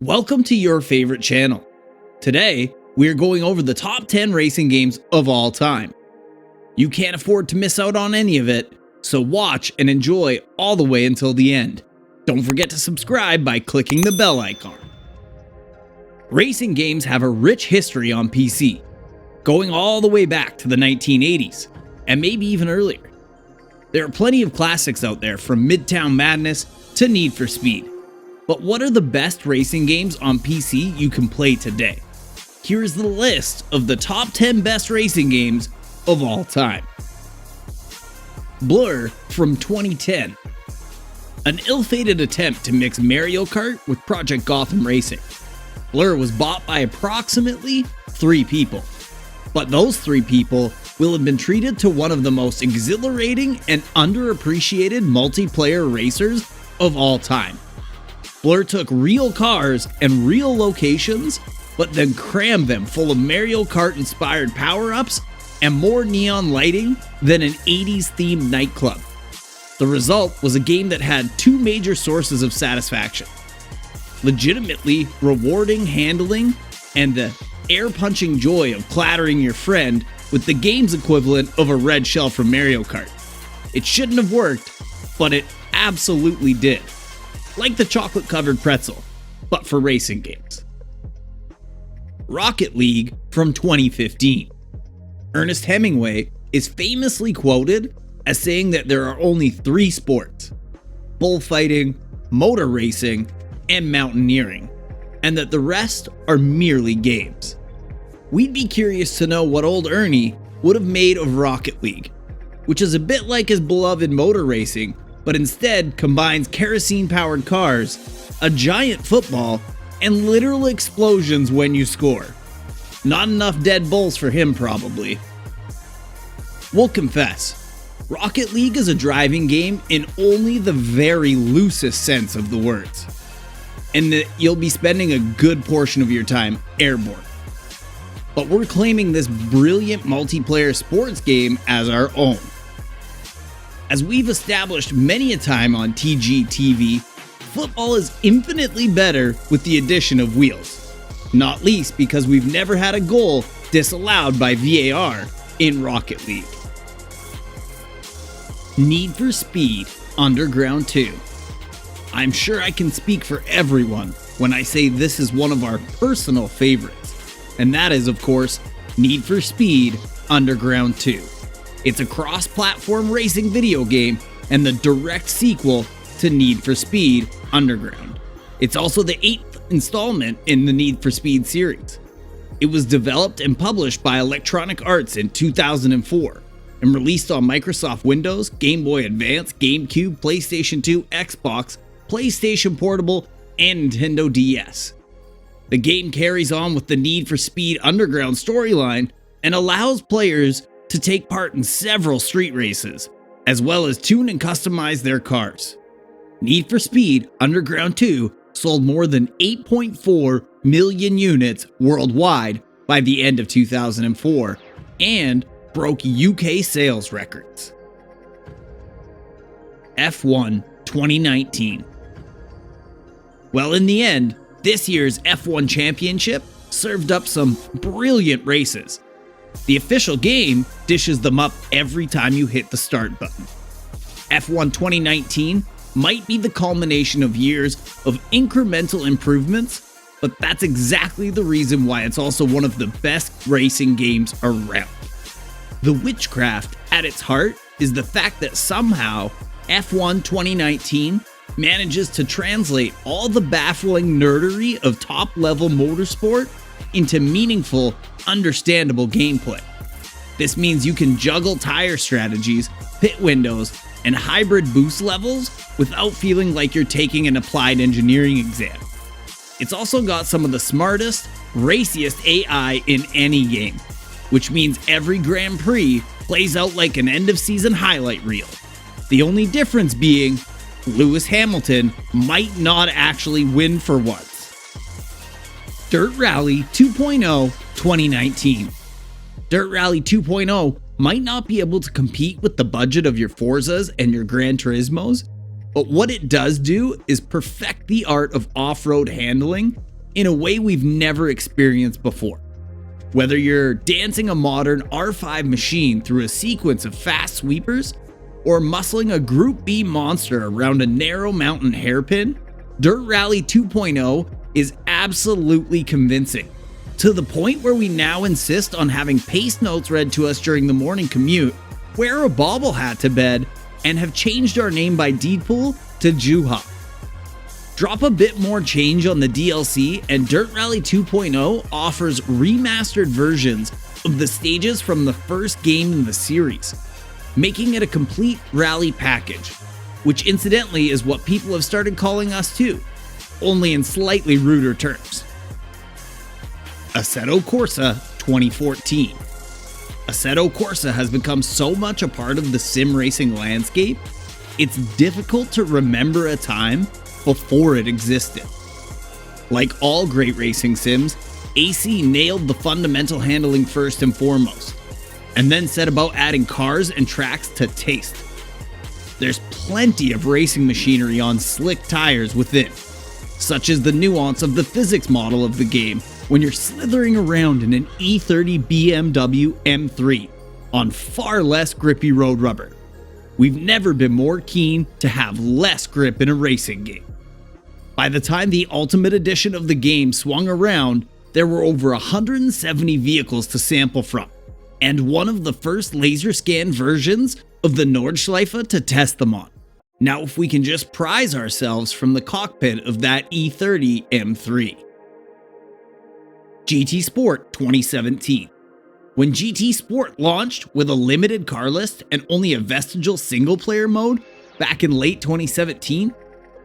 Welcome to your favorite channel. Today, we are going over the top 10 racing games of all time. You can't afford to miss out on any of it, so watch and enjoy all the way until the end. Don't forget to subscribe by clicking the bell icon. Racing games have a rich history on PC, going all the way back to the 1980s, and maybe even earlier. There are plenty of classics out there, from Midtown Madness to Need for Speed. But what are the best racing games on PC you can play today? Here is the list of the top 10 best racing games of all time. Blur from 2010. An ill-fated attempt to mix Mario Kart with Project Gotham Racing. Blur was bought by approximately 3 people. But those 3 people will have been treated to one of the most exhilarating and underappreciated multiplayer racers of all time. Blur took real cars and real locations, but then crammed them full of Mario Kart-inspired power-ups and more neon lighting than an 80s themed nightclub. The result was a game that had 2 major sources of satisfaction: legitimately rewarding handling and the air-punching joy of clattering your friend with the game's equivalent of a red shell from Mario Kart. It shouldn't have worked, but it absolutely did. Like the chocolate-covered pretzel, but for racing games. Rocket League from 2015. Ernest Hemingway is famously quoted as saying that there are only 3 sports: bullfighting, motor racing, and mountaineering, and that the rest are merely games. We'd be curious to know what old Ernie would have made of Rocket League, which is a bit like his beloved motor racing, but instead combines kerosene-powered cars, a giant football, and literal explosions when you score. Not enough dead bulls for him, probably. We'll confess, Rocket League is a driving game in only the very loosest sense of the words, and that you'll be spending a good portion of your time airborne. But we're claiming this brilliant multiplayer sports game as our own. As we've established many a time on TGTV, football is infinitely better with the addition of wheels. Not least because we've never had a goal disallowed by VAR in Rocket League. Need for Speed Underground 2. I'm sure I can speak for everyone when I say this is one of our personal favorites, and that is, of course, Need for Speed Underground 2. It's a cross-platform racing video game and the direct sequel to Need for Speed Underground. It's also the 8th installment in the Need for Speed series. It was developed and published by Electronic Arts in 2004 and released on Microsoft Windows, Game Boy Advance, GameCube, PlayStation 2, Xbox, PlayStation Portable, and Nintendo DS. The game carries on with the Need for Speed Underground storyline and allows players to take part in several street races, as well as tune and customize their cars. Need for Speed Underground 2 sold more than 8.4 million units worldwide by the end of 2004 and broke UK sales records. F1 2019. Well, in the end, this year's F1 Championship served up some brilliant races. The official game dishes them up every time you hit the start button. F1 2019 might be the culmination of years of incremental improvements, but that's exactly the reason why it's also one of the best racing games around. The witchcraft at its heart is the fact that somehow F1 2019 manages to translate all the baffling nerdery of top-level motorsport into meaningful, understandable gameplay. This means you can juggle tire strategies, pit windows, and hybrid boost levels without feeling like you're taking an applied engineering exam. It's also got some of the smartest, raciest AI in any game, which means every Grand Prix plays out like an end-of-season highlight reel. The only difference being, Lewis Hamilton might not actually win for once. Dirt Rally 2.0 2019. Dirt Rally 2.0 might not be able to compete with the budget of your Forzas and your Gran Turismos, but what it does do is perfect the art of off-road handling in a way we've never experienced before. Whether you're dancing a modern R5 machine through a sequence of fast sweepers, or muscling a Group B monster around a narrow mountain hairpin, Dirt Rally 2.0 is absolutely convincing, to the point where we now insist on having pace notes read to us during the morning commute, wear a bobble hat to bed, and have changed our name by Deedpool to Juha. Drop a bit more change on the DLC, and Dirt Rally 2.0 offers remastered versions of the stages from the first game in the series, making it a complete rally package, which incidentally is what people have started calling us too, only in slightly ruder terms. Assetto Corsa 2014. Assetto Corsa has become so much a part of the sim racing landscape, it's difficult to remember a time before it existed. Like all great racing sims, AC nailed the fundamental handling first and foremost, and then set about adding cars and tracks to taste. There's plenty of racing machinery on slick tires within, such as the nuance of the physics model of the game when you're slithering around in an E30 BMW M3 on far less grippy road rubber. We've never been more keen to have less grip in a racing game. By the time the Ultimate Edition of the game swung around, there were over 170 vehicles to sample from, and one of the first laser scan versions of the Nordschleife to test them on. Now if we can just prize ourselves from the cockpit of that E30 M3. GT Sport 2017. When GT Sport launched with a limited car list and only a vestigial single-player mode back in late 2017,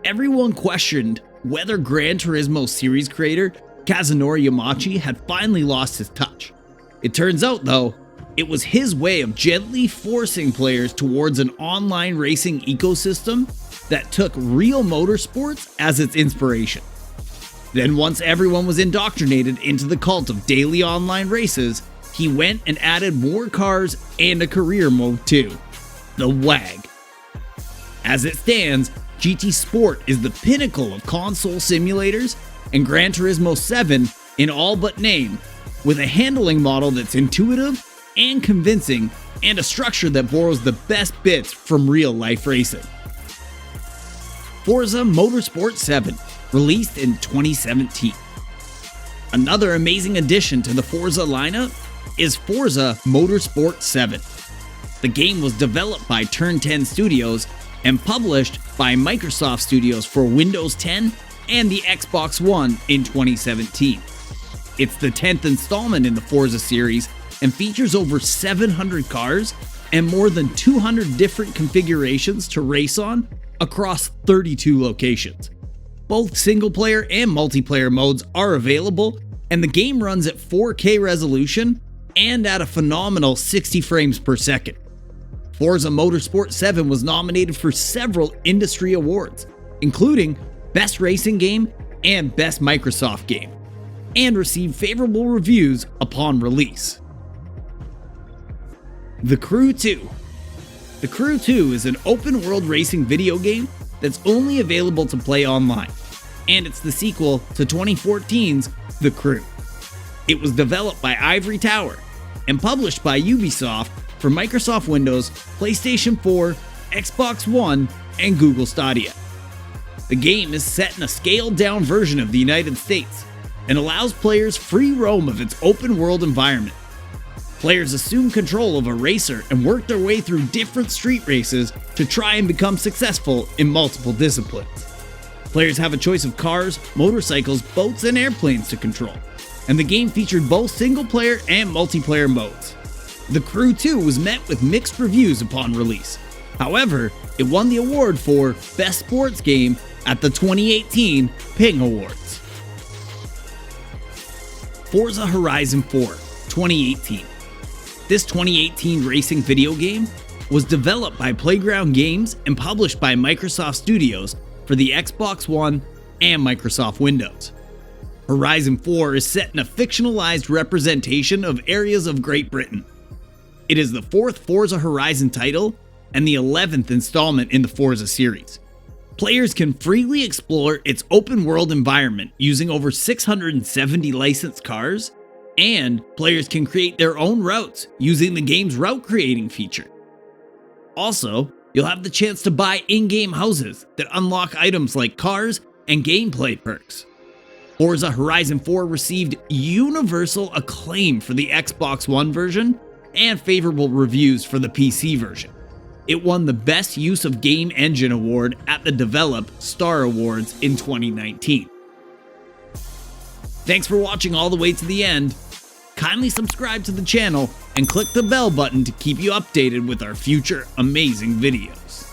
everyone questioned whether Gran Turismo series creator Kazunori Yamachi had finally lost his touch. It turns out, though, it was his way of gently forcing players towards an online racing ecosystem that took real motorsports as its inspiration. Then once everyone was indoctrinated into the cult of daily online races, he went and added more cars and a career mode too, the WAG. As it stands, GT Sport is the pinnacle of console simulators and Gran Turismo 7 in all but name, with a handling model that's intuitive and convincing and a structure that borrows the best bits from real-life racing. Forza Motorsport 7, released in 2017. Another amazing addition to the Forza lineup is Forza Motorsport 7. The game was developed by Turn 10 Studios and published by Microsoft Studios for Windows 10 and the Xbox One in 2017. It's the 10th installment in the Forza series and features over 700 cars and more than 200 different configurations to race on across 32 locations. Both single-player and multiplayer modes are available, and the game runs at 4K resolution and at a phenomenal 60 frames per second. Forza Motorsport 7 was nominated for several industry awards, including Best Racing Game and Best Microsoft Game, and received favorable reviews upon release. The Crew 2. The Crew 2 is an open-world racing video game that's only available to play online, and it's the sequel to 2014's The Crew. It was developed by Ivory Tower and published by Ubisoft for Microsoft Windows, PlayStation 4, Xbox One, and Google Stadia. The game is set in a scaled-down version of the United States and allows players free roam of its open-world environment. Players assume control of a racer and work their way through different street races to try and become successful in multiple disciplines. Players have a choice of cars, motorcycles, boats, and airplanes to control, and the game featured both single-player and multiplayer modes. The Crew 2 was met with mixed reviews upon release. However, it won the award for Best Sports Game at the 2018 Ping Awards. Forza Horizon 4, 2018. This 2018 racing video game was developed by Playground Games and published by Microsoft Studios for the Xbox One and Microsoft Windows. Horizon 4 is set in a fictionalized representation of areas of Great Britain. It is the fourth Forza Horizon title and the 11th installment in the Forza series. Players can freely explore its open world environment using over 670 licensed cars, and players can create their own routes using the game's route creating feature. Also, you'll have the chance to buy in-game houses that unlock items like cars and gameplay perks. Forza Horizon 4 received universal acclaim for the Xbox One version and favorable reviews for the PC version. It won the Best Use of Game Engine award at the Develop Star Awards in 2019. Thanks for watching all the way to the end. Kindly subscribe to the channel and click the bell button to keep you updated with our future amazing videos.